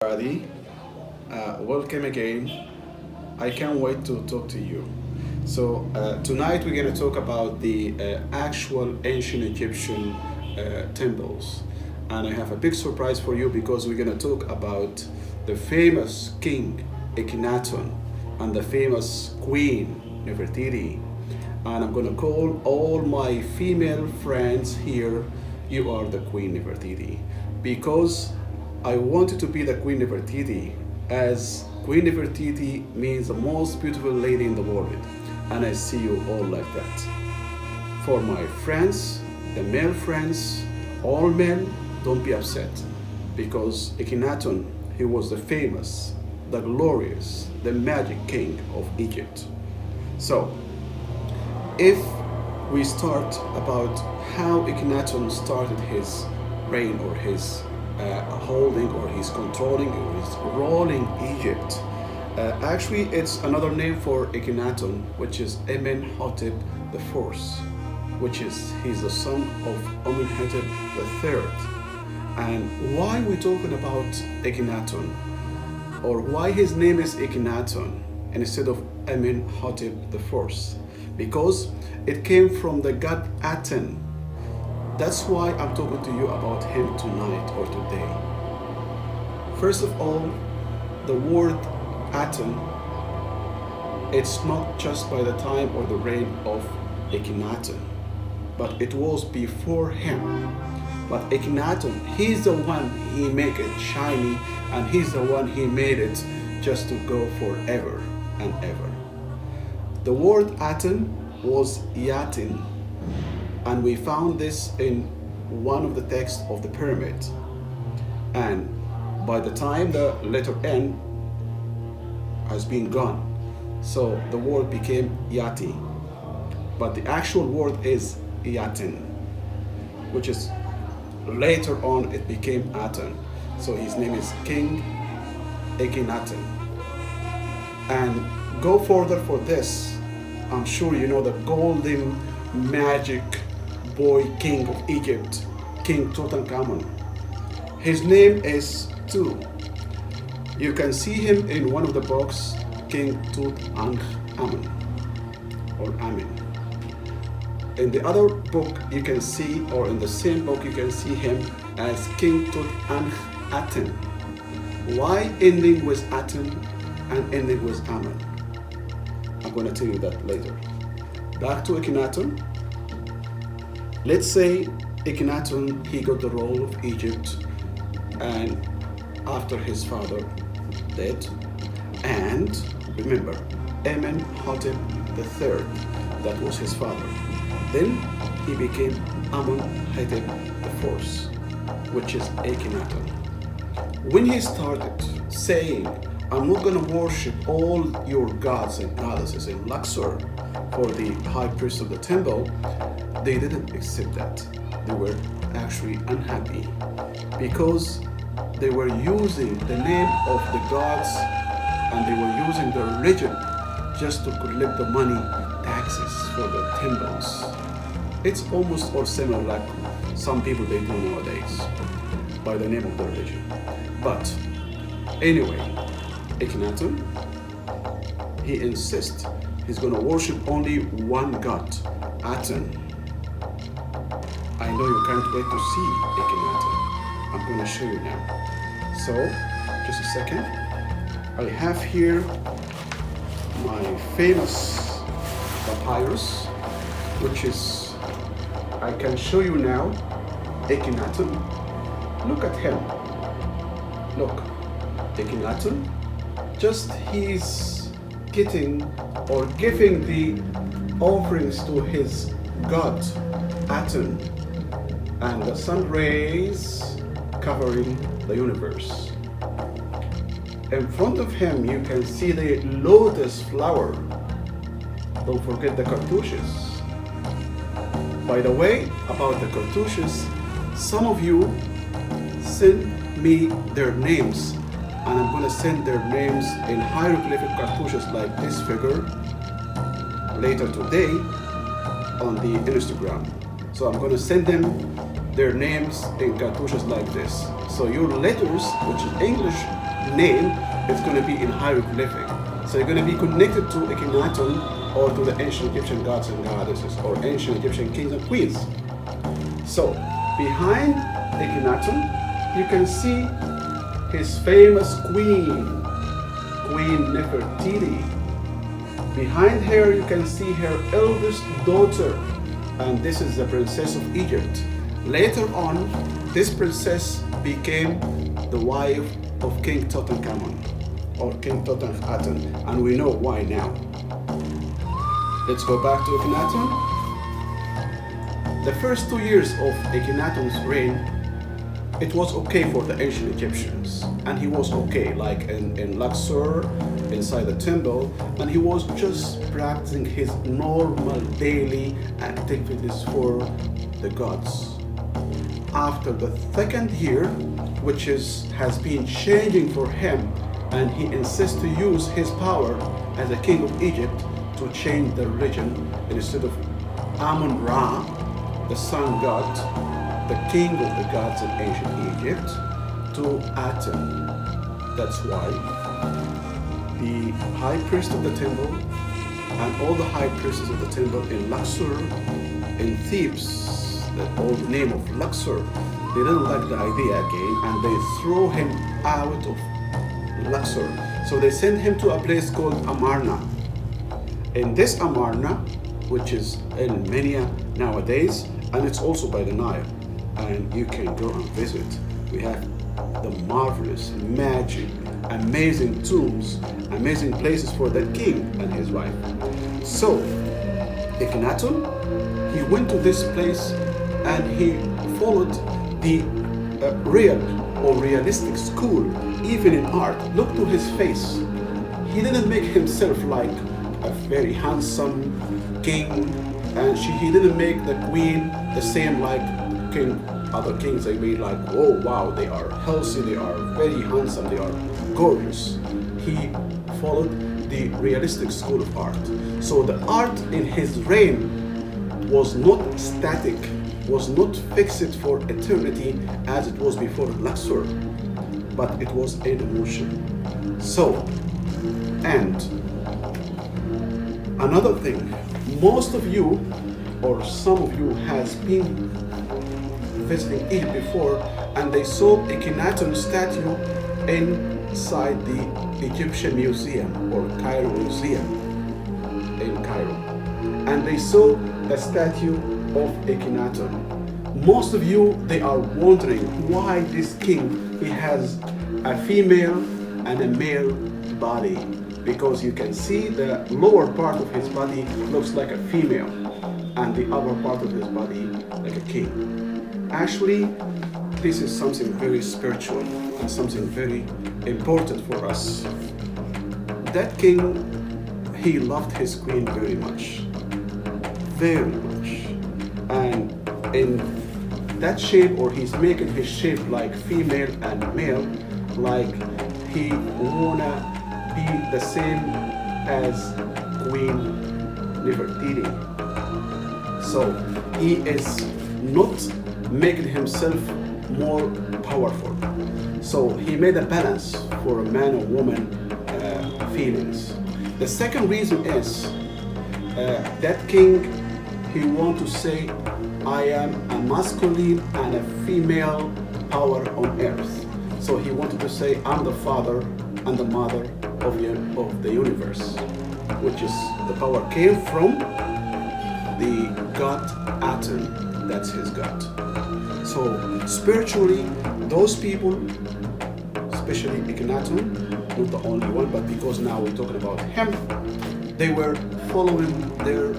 Everybody, welcome again. I can't wait to talk to you. Tonight we're going to talk about the actual ancient Egyptian temples. And I have a big surprise for you because we're going to talk about the famous king Akhenaten and the famous queen Nefertiti. And I'm going to call all my female friends here, you are the Queen Nefertiti. Because I wanted to be the Queen Nefertiti, as Queen Nefertiti means the most beautiful lady in the world, and I see you all like that. For my friends, the male friends, all men, don't be upset, because Akhenaten, he was the famous, the glorious, the magic king of Egypt. So, if we start about how Akhenaten started his reign or his holding or he's controlling or he's ruling Egypt. Actually, it's another name for Akhenaten, which is Amenhotep the Fourth, which is he's the son of Amenhotep the Third. And why we talking about Akhenaten, or why his name is Akhenaten instead of Amenhotep the Fourth? Because it came from the god Aten. That's why I'm talking to you about him tonight or today. First of all, the word Aten, it's not just by the time or the reign of Akhenaten, but it was before him. But Akhenaten, he's the one he make it shiny, and he's the one he made it just to go forever and ever. The word Aten was Yatin, and we found this in one of the texts of the pyramid. And by the time the letter N has been gone, so the word became Yati. But the actual word is Yatin, which is later on it became Aten. So his name is King Akhenaten. And go further for this, I'm sure you know the golden magic boy king of Egypt, King Tutankhamun. His name is Tu. You can see him in one of the books, King Tutankhamun or Amen. In the other book you can see, or in the same book you can see him as King Tutankhaten. Why ending with Aten and ending with Amen? I'm going to tell you that later. Back to Akhenaten. Let's say Akhenaten, he got the role of Egypt, and after his father dead, and remember, Amenhotep the Third, that was his father. Then he became Amenhotep the Fourth, which is Akhenaten. When he started saying, I'm not going to worship all your gods and goddesses in Luxor for the high priest of the temple, they didn't accept that. They were actually unhappy because they were using the name of the gods and they were using the religion just to collect the money, taxes for the temples. It's almost all similar like some people they do nowadays by the name of the religion. But anyway, Akhenaten, he insists he's going to worship only one god, Aten. I know you can't wait to see Akhenaten. I'm going to show you now. So, just a second. I have here my famous papyrus, which is, I can show you now, Akhenaten. Look at him. Look, Akhenaten, just he's getting or giving the offerings to his god, Aten, and the sun rays covering the universe. In front of him, you can see the lotus flower. Don't forget the cartouches. By the way, about the cartouches, some of you send me their names, and I'm going to send their names in hieroglyphic cartouches like this figure later today on the Instagram. So I'm going to send them their names in cartouches like this. So your letters, which in English name, it's going to be in hieroglyphic. So you're going to be connected to Akhenaten or to the ancient Egyptian gods and goddesses or ancient Egyptian kings and queens. So behind Akhenaten, you can see his famous queen, Queen Nefertiti. Behind her, you can see her eldest daughter, and this is the princess of Egypt. Later on, this princess became the wife of King Tutankhamun or King Akhenaten, and we know why now. Let's go back to Akhenaten. The first 2 years of Akhenaten's reign, it was okay for the ancient Egyptians, and he was okay, like in Luxor, inside the temple, and he was just practicing his normal daily activities for the gods. After the second year, which has been changing for him, and he insists to use his power as a king of Egypt to change the religion, and instead of Amun-Ra, the sun god, the king of the gods in ancient Egypt, to Aten. That's why the high priest of the temple and all the high priests of the temple in Luxor, in Thebes, the old name of Luxor, they didn't like the idea again, and they threw him out of Luxor. So they sent him to a place called Amarna. In this Amarna, which is in Mania nowadays, and it's also by the Nile, and you can go and visit. We have the marvelous, magic, amazing tombs, amazing places for the king and his wife. So, Akhenaten, he went to this place and he followed the real or realistic school, even in art. Look to his face. He didn't make himself like a very handsome king, and he didn't make the queen the same like other kings. They made like, oh wow, they are healthy, they are very handsome, they are gorgeous. He followed the realistic school of art. So the art in his reign was not static, was not fixed for eternity as it was before Luxor, but it was in motion. So, and another thing, most of you or some of you has been visiting Egypt before, and they saw Akhenaten's statue inside the Egyptian Museum or Cairo Museum in Cairo, and they saw the statue of Akhenaten. Most of you, they are wondering why this king, he has a female and a male body, because you can see the lower part of his body looks like a female and the upper part of his body like a king. Actually, this is something very spiritual and something very important for us. That king, he loved his queen very much, and in that shape, or he's making his shape like female and male, like he wanna be the same as Queen Nefertiti. So he is not making himself more powerful. So he made a balance for a man or woman feelings. The second reason is that king, he want to say, I am a masculine and a female power on earth. So he wanted to say, I'm the father and the mother of the universe, which is the power came from the god Aten. That's his god. So spiritually, those people, especially Akhenaten, not the only one, but because now we're talking about him, they were following their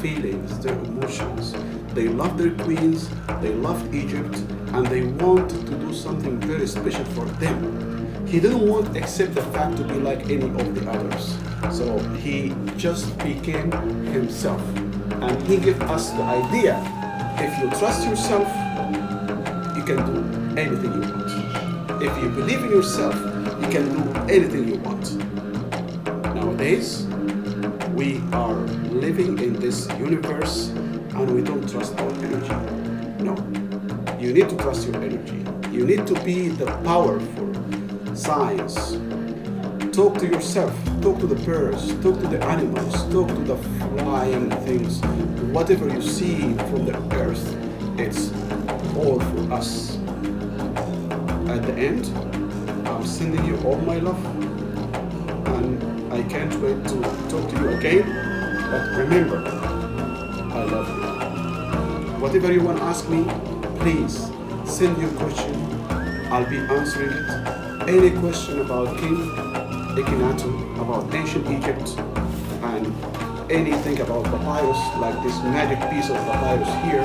feelings, their emotions. They loved their queens, they loved Egypt, and they wanted to do something very special for them. He didn't want except the fact to be like any of the others. So he just became himself. And he gave us the idea, if you trust yourself, you can do anything you want. If you believe in yourself, you can do anything you want. Nowadays, we are living in this universe and we don't trust our energy. No, you need to trust your energy. You need to be the powerful science. Talk to yourself, talk to the birds, talk to the animals, talk to the flying things. Whatever you see from the earth, it's all for us. At the end, I'm sending you all my love, and I can't wait to talk to you again. But remember, I love you. Whatever you want to ask me, please send your question. I'll be answering it. Any question about King Akhenaten, about ancient Egypt, and anything about papyrus, like this magic piece of papyrus here,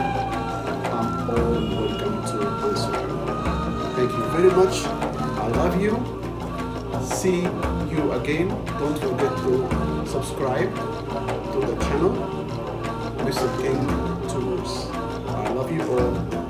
I'm all welcome to answer you. Thank you very much. I love you. See you again. Don't forget to subscribe to the channel, Mr. King Tours. I love you all.